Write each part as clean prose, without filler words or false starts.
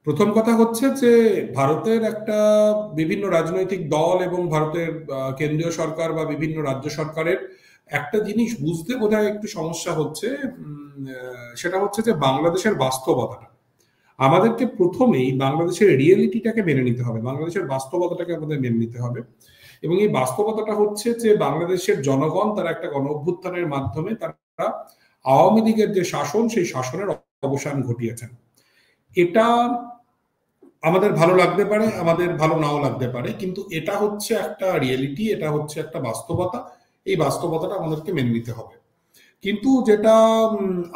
প্রথম কথা হচ্ছে যে ভারতের একটা বিভিন্ন রাজনৈতিক দল এবং ভারতের কেন্দ্রীয় সরকার বা বিভিন্ন রাজ্য সরকারের একটা জিনিস বুঝতে বোধহয় একটু সমস্যা হচ্ছে। সেটা হচ্ছে যে বাংলাদেশের বাস্তবতাটা আমাদেরকে প্রথমেই বাংলাদেশের রিয়েলিটিটাকে মেনে নিতে হবে, বাংলাদেশের বাস্তবতাটাকে আমাদের মেনে নিতে হবে। এবং এই বাস্তবতাটা হচ্ছে যে বাংলাদেশের জনগণ তারা একটা গণ অভ্যুত্থানের মাধ্যমে তারা আওয়ামী লীগের যে শাসন সেই শাসনের অবসান ঘটিয়েছেন। এটা আমাদের ভালো লাগতে পারে, আমাদের ভালো নাও লাগতে পারে, কিন্তু এটা হচ্ছে একটা রিয়েলিটি, এটা হচ্ছে একটা বাস্তবতা। এই বাস্তবতাটা আমাদেরকে মেনে নিতে হবে। কিন্তু যেটা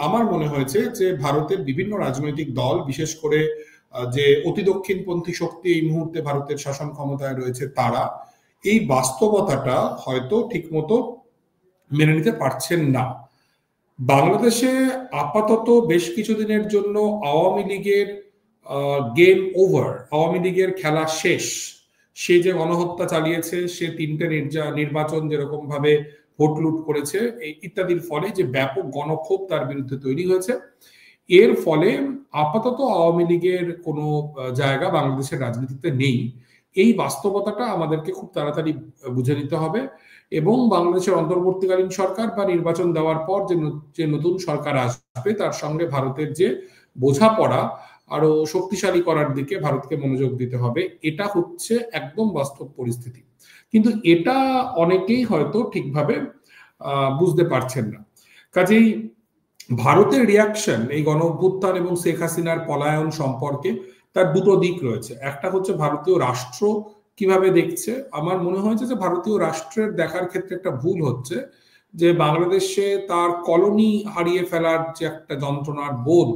আমার মনে হয়েছে যে ভারতের বিভিন্ন রাজনৈতিক দল, বিশেষ করে যে অতি দক্ষিণপন্থী শক্তি এই মুহূর্তে ভারতের শাসন ক্ষমতায় রয়েছে, তারা এই বাস্তবতাটা হয়তো ঠিকমতো মেনে নিতে পারছেন না। বাংলাদেশে আপাতত বেশ কিছুদিনের জন্য আওয়ামী লীগের গেম ওভার, আওয়ামী লীগের খেলা শেষ। সে যে গণহত্যা চালিয়েছে, সে তিনটে নির্বাচন যেরকম ভাবে ভোট লুট করেছে ইত্যাদির ফলে যে ব্যাপক গণক্ষোভ তার বিরুদ্ধে তৈরি হয়েছে, এর ফলে আপাতত আওয়ামী লীগের কোনো জায়গা বাংলাদেশের রাজনীতিতে নেই। এই বাস্তবতাটা আমাদেরকে খুব তাড়াতাড়ি বুঝে নিতে হবে এবং বাংলাদেশের অন্তর্বর্তীকালীন সরকার বা নির্বাচন দেওয়ার পর যে নতুন সরকার আসবে তার সঙ্গে ভারতের যে বোঝাপড়া আরো শক্তিশালী করার দিকে ভারতকে মনোযোগ দিতে হবে। এটা হচ্ছে একদম বাস্তব পরিস্থিতি, কিন্তু এটা অনেকেই হয়তো ঠিকভাবে বুঝতে পারছেন না। কাজেই ভারতের রিয়াকশন এই গণ অভ্যুত্থান এবং শেখ হাসিনার পলায়ন সম্পর্কে তার দুটো দিক রয়েছে। একটা হচ্ছে ভারতীয় রাষ্ট্র কিভাবে দেখছে। আমার মনে হয়েছে যে ভারতীয় রাষ্ট্রের দেখার ক্ষেত্রে একটা ভুল হচ্ছে যে বাংলাদেশে তার কলোনি হারিয়ে ফেলার যে একটা যন্ত্রণার বোধ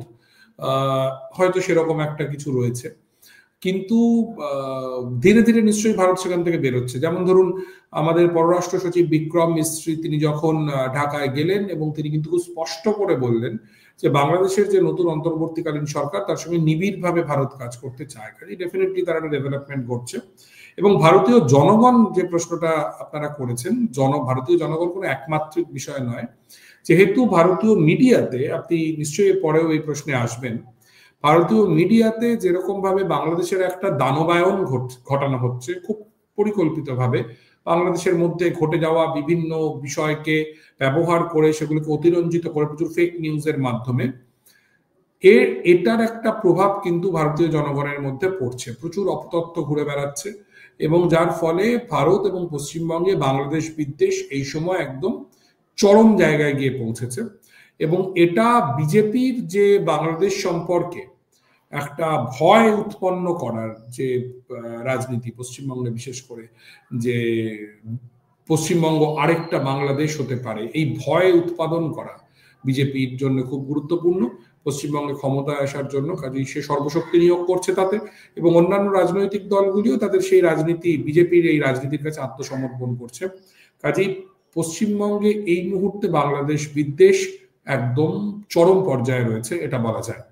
হয়তো সেরকম একটা কিছু রয়েছে, কিন্তু ধীরে ধীরে নিশ্চয়ই ভারত সেখান থেকে বেরোচ্ছে। যেমন ধরুন, আমাদের পররাষ্ট্র সচিব বিক্রম মিস্ত্রি তিনি যখন ঢাকায় গেলেন এবং তিনি কিন্তু খুব স্পষ্ট করে বললেন যে বাংলাদেশের যে নতুন অন্তর্বর্তীকালীন সরকার তার সঙ্গে নিবিড়ভাবে ভারত কাজ করতে চায়। কাজে ডেফিনেটলি তার একটা ডেভেলপমেন্ট ঘটছে। এবং ভারতীয় জনগণ, যে প্রশ্নটা আপনারা করেছেন, ভারতীয় জনগণ কোনো একমাত্রিক বিষয় নয়। যেহেতু ভারতীয় মিডিয়াতে, আপনি নিশ্চয়ই পরেও এই প্রশ্নে আসবেন, ভারতীয় মিডিয়াতে যেরকম ভাবে বাংলাদেশের একটা দানবায়ন ঘটানো হচ্ছে খুব পরিকল্পিতভাবে, বাংলাদেশের মধ্যে ঘটে যাওয়া বিভিন্ন বিষয়কে ব্যবহার করে সেগুলোকে অতিরঞ্জিত করে প্রচুর ফেক নিউজের মাধ্যমে, এটার একটা প্রভাব কিন্তু ভারতীয় জনগণের মধ্যে পড়ছে। প্রচুর অপতথ্য ঘুরে বেড়াচ্ছে এবং যার ফলে ভারত এবং পশ্চিমবঙ্গে বাংলাদেশ বিদ্বেষ এই সময় একদম চরম জায়গায় গিয়ে পৌঁছেছে। এবং এটা বিজেপির যে বাংলাদেশ সম্পর্কে একটা ভয় উৎপন্ন করার যে রাজনীতি পশ্চিমবঙ্গে, বিশেষ করে যে পশ্চিমবঙ্গ আরেকটা বাংলাদেশ হতে পারে, এই ভয় উৎপাদন করা বিজেপির জন্য খুব গুরুত্বপূর্ণ পশ্চিমবঙ্গে ক্ষমতায় আসার জন্য। কাজেই সে সর্বশক্তি নিয়োগ করছে তাতে, এবং অন্যান্য রাজনৈতিক দলগুলিও তাদের সেই রাজনীতি, বিজেপির এই রাজনীতির কাছে আত্মসমর্পণ করছে। কাজেই পশ্চিমবঙ্গে এই মুহূর্তে বাংলাদেশ বিদ্বেষ একদম চরম পর্যায়ে রয়েছে, এটা বলা যায়।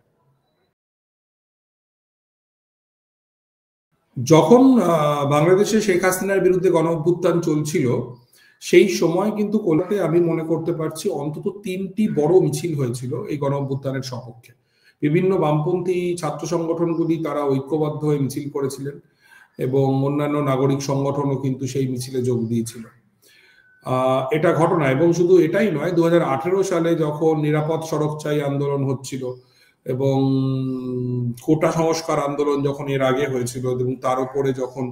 যখন বাংলাদেশে শেখ হাসিনার বিরুদ্ধে গণ অভ্যুত্থান চলছিল, সেই সময় কিন্তু কলকাতায় আমি মনে করতে পারছি অন্তত 3টি বড় মিছিল হয়েছিল এই গণ অভ্যুত্থানের সপক্ষে। বিভিন্ন বামপন্থী ছাত্র সংগঠনগুলি তারা ঐক্যবদ্ধ হয়ে মিছিল করেছিলেন এবং অন্যান্য নাগরিক সংগঠনও কিন্তু সেই মিছিলে যোগ দিয়েছিল। এটা ঘটনা। এবং শুধু এটাই নয়, 2018 সালে যখন নিরাপদ সড়ক চাই আন্দোলন হচ্ছিল এবং কোটা সংস্কার আন্দোলন যখন এর আগে হয়েছিল এবং তার উপরে যখন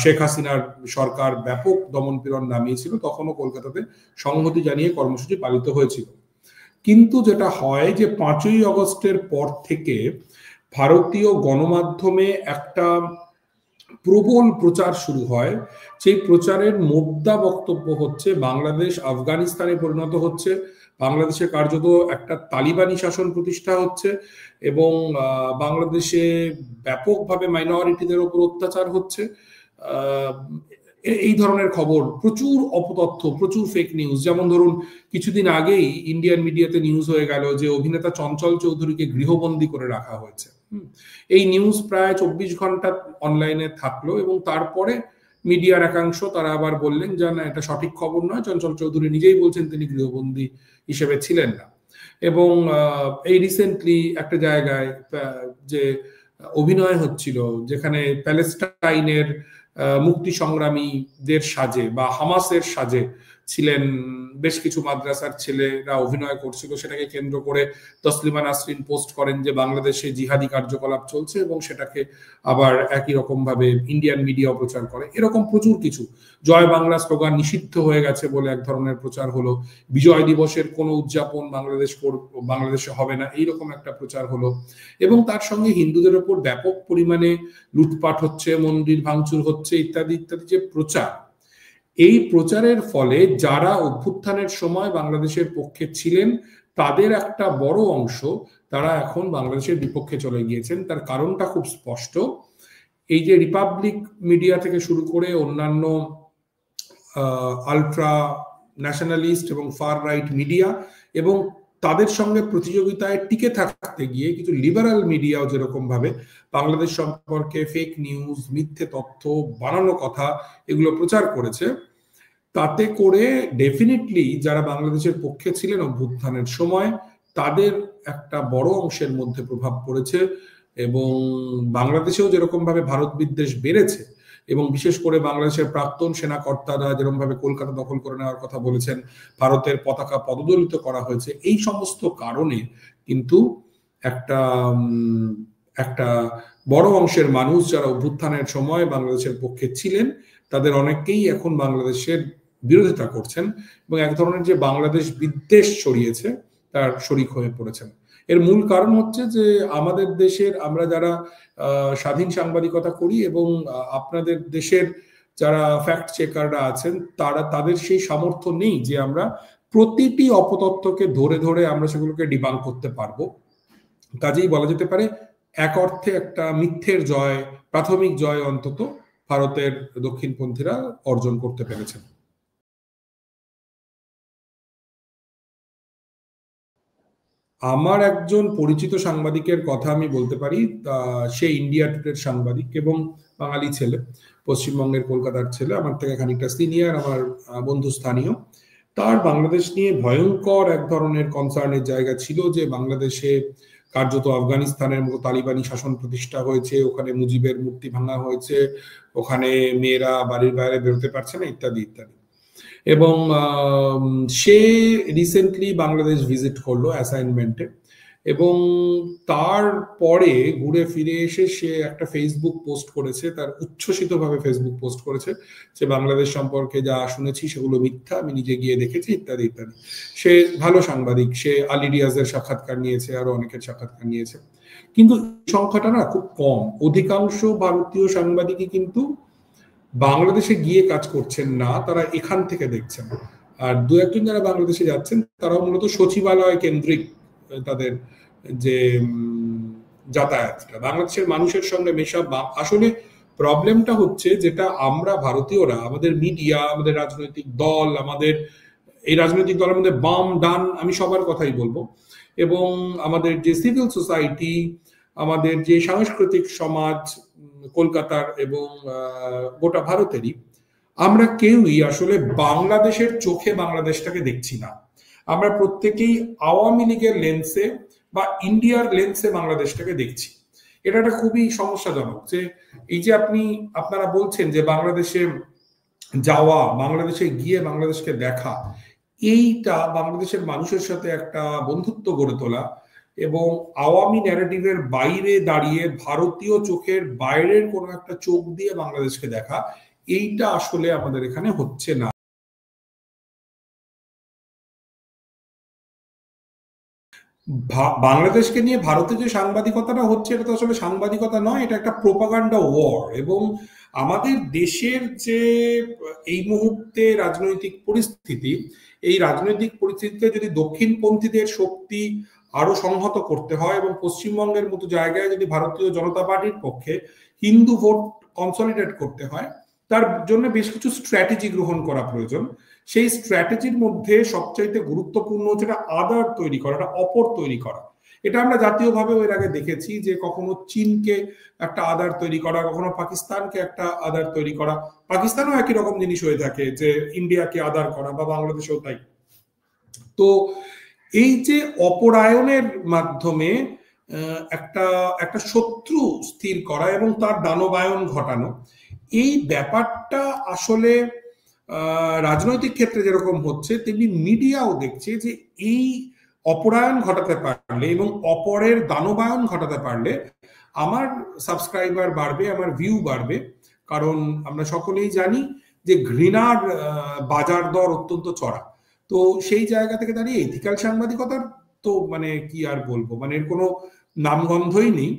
শেখ হাসিনার সরকার ব্যাপক দমনপীড়ন নামিয়েছিল, তখনও কলকাতাতে সংহতি জানিয়ে কর্মসূচি পালিত হয়েছিল। কিন্তু যেটা হয় যে 5ই আগস্টের পর থেকে ভারতীয় গণমাধ্যমে একটা প্রবল প্রচার শুরু হয়। সেই প্রচারের মোদ্দা বক্তব্য হচ্ছে বাংলাদেশ আফগানিস্তানে পরিণত হচ্ছে, বাংলাদেশে কার্যত একটা তালিবানি শাসন প্রতিষ্ঠা হচ্ছে এবং বাংলাদেশে ব্যাপকভাবে মাইনরিটিদের উপর অত্যাচার হচ্ছে। এই ধরনের খবর, প্রচুর অপতথ্য, প্রচুর ফেক নিউজ। যেমন ধরুন, কিছুদিন আগেই ইন্ডিয়ান মিডিয়াতে নিউজ হয়ে গেল যে অভিনেতা চঞ্চল চৌধুরীকে গৃহবন্দী করে রাখা হয়েছে। এই নিউজ প্রায় 24 ঘন্টা অনলাইনে থাকলো এবং তারপরে মিডিয়ার একাংশ তারা আবার বললেন যে না, এটা সঠিক খবর নয়, চঞ্চল চৌধুরী নিজেই বলছেন তিনি গৃহবন্দী হিসেবে ছিলেন না। এবং এই রিসেন্টলি একটা জায়গায় যে অভিনয় হচ্ছিল, যেখানে প্যালেস্টাইনের মুক্তি সংগ্রামীদের সাজে বা হামাসের সাজে ছিলেন বেশ কিছু মাদ্রাসার ছেলেরা অভিনয় করছিল, সেটাকে কেন্দ্র করে তসলিমা নাসরিন পোস্ট করেন যে বাংলাদেশে জিহাদি কার্যকলাপ চলছে, এবং সেটাকে আবার একই রকম ভাবে ইন্ডিয়ান মিডিয়া প্রচার করে। এরকম প্রচুর কিছু, জয় বাংলা স্লোগান নিষিদ্ধ হয়ে গেছে বলে এক ধরনের প্রচার হলো, বিজয় দিবসের কোনো উদযাপন বাংলাদেশে হবে না, এইরকম একটা প্রচার হলো, এবং তার সঙ্গে হিন্দুদের ওপর ব্যাপক পরিমাণে লুটপাট হচ্ছে, মন্দির ভাঙচুর হচ্ছে, ইত্যাদি ইত্যাদি যে প্রচার, এই প্রচারের ফলে যারা অভ্যুত্থানের সময় বাংলাদেশের পক্ষে ছিলেন তাদের একটা বড় অংশ তারা এখন বাংলাদেশের বিপক্ষে চলে গিয়েছেন। তার কারণটা খুব স্পষ্ট। এই যে রিপাবলিক মিডিয়া থেকে শুরু করে অন্যান্য আলট্রা ন্যাশনালিস্ট এবং ফার রাইট মিডিয়া, এবং তাদের সঙ্গে প্রতিযোগিতায় টিকে থাকতে গিয়ে কিছু লিবারাল মিডিয়াও যেরকম ভাবে বাংলাদেশ সম্পর্কে ফেক নিউজ, মিথ্যে তথ্য, বানানো কথা এগুলো প্রচার করেছে, তাতে করে ডেফিনেটলি যারা বাংলাদেশের পক্ষে ছিলেন অভ্যুত্থানের সময় তাদের একটা বড় অংশের মধ্যে প্রভাব পড়েছে। এবং বাংলাদেশেও যেরকম ভাবে ভারত বিদ্বেষ বেড়েছে, এবং বিশেষ করে বাংলাদেশের প্রাক্তন সেনাকর্তারা যেরকম ভাবে কলকাতা দখল করে নেওয়ার কথা বলেছেন, ভারতের পতাকা পদদলিত করা হয়েছে, এই সমস্ত কারণে কিন্তু একটা একটা বড় অংশের মানুষ যারা অভ্যুত্থানের সময় বাংলাদেশের পক্ষে ছিলেন তাদের অনেকেই এখন বাংলাদেশের বিরোধিতা করছেন, এবং এক ধরনের যে বাংলাদেশ বিদ্বেষ ছড়িয়েছে তার শরিক হয়ে পড়েছেন। এর মূল কারণ হচ্ছে যে আমাদের দেশের, আমরা যারা স্বাধীন সাংবাদিকতা করি এবং আপনাদের দেশের যারা ফ্যাক্ট চেকাররা আছেন তাদের সেই সামর্থ্য নেই যে আমরা প্রতিটি অপতথ্যকে ধরে ধরে আমরা সেগুলোকে ডিবাঙ্ক করতে পারবো। কাজেই বলা যেতে পারে এক অর্থে একটা মিথ্যের জয়, প্রাথমিক জয় অন্তত ভারতের দক্ষিণপন্থীরা অর্জন করতে পেরেছেন। আমার একজন পরিচিত সাংবাদিকের কথা আমি বলতে পারি, সে ইন্ডিয়া টুডের সাংবাদিক এবং বাঙালি ছেলে, পশ্চিমবঙ্গের কলকাতার ছেলে, আমার থেকে খানিকটা সিনিয়র, আমার বন্ধু স্থানীয়। তার বাংলাদেশ নিয়ে ভয়ঙ্কর এক ধরনের কনসার্নের জায়গা ছিল যে বাংলাদেশে কার্যত আফগানিস্তানের মতো তালিবানি শাসন প্রতিষ্ঠা হয়েছে, ওখানে মুজিবের মূর্তি ভাঙা হয়েছে, ওখানে মেয়েরা বাড়ির বাইরে বেরোতে পারছে না, ইত্যাদি ইত্যাদি। এবং সে রিসেন্টলি বাংলাদেশ ভিজিট করলো অ্যাসাইনমেন্টে, এবং তারপরে ঘুরে ফিরে এসে সে একটা ফেসবুক পোস্ট করেছে, তার উচ্ছ্বসিতভাবে ফেসবুক পোস্ট করেছে যে বাংলাদেশ সম্পর্কে যা শুনেছি সেগুলো মিথ্যা, আমি নিজে গিয়ে দেখেছি, ইত্যাদি ইত্যাদি। সে ভালো সাংবাদিক, সে আলী রিয়াজের সাক্ষাৎকার নিয়েছে, আরো অনেকের সাক্ষাৎকার নিয়েছে, কিন্তু সংখ্যাটা না খুব কম। অধিকাংশ ভারতীয় সাংবাদিকই কিন্তু বাংলাদেশে গিয়ে কাজ করছেন না, তারা এখান থেকে দেখছেন। আর দু একজন যারা বাংলাদেশে যাচ্ছেন তারাও মূলত সচিবালয় কেন্দ্রিক তাদের যে যাতায়াতটা, বাংলাদেশের মানুষের সঙ্গে মেশা। আসলে প্রবলেমটা হচ্ছে যেটা আমরা ভারতীয়রা, আমাদের মিডিয়া, আমাদের রাজনৈতিক দল, আমাদের এই রাজনৈতিক দলের মধ্যে বাম ডান আমি সবার কথাই বলবো, এবং আমাদের যে সিভিল সোসাইটি, আমাদের যে সাংস্কৃতিক সমাজ কলকাতার এবং গোটা ভারতেরই, আমরা কেউই আসলে বাংলাদেশের চোখে বাংলাদেশটাকে দেখছি না। আমরা প্রত্যেকেই আওয়ামী লীগের লেন্সে বা ইন্ডিয়ার লেন্সে বাংলাদেশটাকে দেখছি। এটা একটা খুবই সমস্যাজনক যে এই যে আপনারা বলছেন যে বাংলাদেশে যাওয়া, বাংলাদেশে গিয়ে বাংলাদেশকে দেখা, এইটা বাংলাদেশের মানুষের সাথে একটা বন্ধুত্ব গড়ে তোলা এবং আওয়ামী ন্যারেটিভের বাইরে দাঁড়িয়ে ভারতীয় চোখের বাইরের কোনো একটা চোখ দিয়ে বাংলাদেশকে দেখা, এইটা আসলে আমাদের এখানে হচ্ছে না। বাংলাদেশকে নিয়ে ভারতে যে সাংবাদিকতাটা হচ্ছে এটা তো আসলে সাংবাদিকতা নয়, এটা একটা প্রোপাগান্ডা ওয়ার। এবং আমাদের দেশের যে এই মুহূর্তে রাজনৈতিক পরিস্থিতি, এই রাজনৈতিক পরিস্থিতিতে যদি দক্ষিণপন্থীদের শক্তি আরো সংহত করতে হয় এবং পশ্চিমবঙ্গের মতো জায়গায় যদি ভারতীয় জনতা পার্টির পক্ষে হিন্দু ভোট কনসলিডেট করতে হয়, তার জন্য বেশ কিছু স্ট্র্যাটেজি গ্রহণ করা প্রয়োজন। সেই স্ট্র্যাটেজির মধ্যে সবচাইতে গুরুত্বপূর্ণ হচ্ছে একটা আদার তৈরি করা, একটা অপর তৈরি করা। এটা আমরা জাতীয়ভাবে এর আগে দেখেছি যে কখনো চীনকে একটা আদার তৈরি করা, কখনো পাকিস্তানকে একটা আদার তৈরি করা। পাকিস্তানও একই রকম জিনিস হয়ে থাকে যে ইন্ডিয়াকে আদার করা, বা বাংলাদেশেও তাই। তো এই যে অপরায়নের মাধ্যমে একটা একটা শত্রু স্থির করা এবং তার দানবায়ন ঘটানো, এই ব্যাপারটা আসলে রাজনৈতিক ক্ষেত্রে যেরকম হচ্ছে তেমনি মিডিয়াও দেখছে যে এই অপরায়ণ ঘটাতে পারলে এবং অপরের দানবায়ন ঘটাতে পারলে আমার সাবস্ক্রাইবার বাড়বে, আমার ভিউ বাড়বে। কারণ আমরা সকলেই জানি যে ঘৃণার বাজার দর অত্যন্ত চড়া। তো সেই জায়গা থেকে দাঁড়িয়ে এথিক্যাল সাংবাদিকতার তো মানে কি আর বলবো, মানে এর কোনো নামগন্ধই নেই।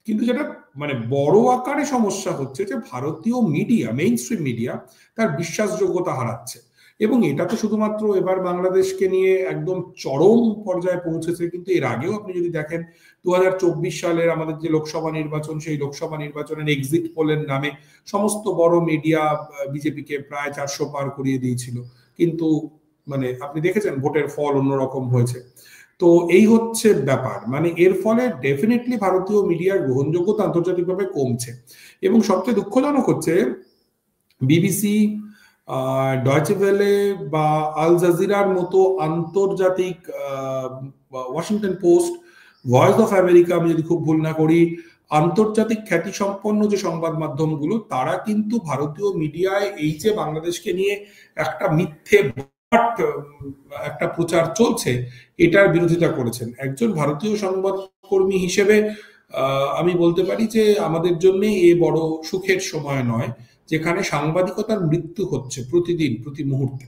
কিন্তু যেটা মানে বড় আকারে সমস্যা হচ্ছে যে ভারতীয় মিডিয়া, মেইন স্ট্রিম মিডিয়া তার বিশ্বাসযোগ্যতা হারাচ্ছে। এবং এটা তো শুধুমাত্র এবার বাংলাদেশকে নিয়ে একদম চরম পর্যায়ে পৌঁছেছে, কিন্তু এর আগেও আপনি যদি দেখেন 2024 সালের আমাদের যে লোকসভা নির্বাচন, সেই লোকসভা নির্বাচনের এক্সিট পোলের নামে সমস্ত বড় মিডিয়া বিজেপিকে প্রায় 400 পার করিয়ে দিয়েছিল। কিন্তু মানে আপনি দেখেছেন ভোটের ফল অন্যরকম হয়েছে। তো এই হচ্ছে ব্যাপার, মানে এর ফলে ডেফিনেটলি ভারতীয় মিডিয়ার গ্রহণযোগ্যতা আন্তর্জাতিকভাবে কমছে। এবং সবচেয়ে দুঃখজনক হচ্ছে বিবিসি, ডয়চে ভেলে বা আল জাজিরার মতো আন্তর্জাতিক, Washington post, voice of America আমি যদি খুব ভুল না করি, আন্তর্জাতিক খ্যাতি সম্পন্ন যে সংবাদ মাধ্যমগুলো, তারা কিন্তু ভারতীয় মিডিয়ায় এই যে বাংলাদেশকে নিয়ে একটা মিথ্যে একটা প্রচার চলছে এটার বিরোধিতা করেছেন। একজন ভারতীয় সংবাদকর্মী হিসেবে আমি বলতে পারি যে আমাদের জন্য এ বড় সুখের সময় নয় যেখানে সাংবাদিকতার মৃত্যু হচ্ছে প্রতিদিন, প্রতি মুহূর্তে।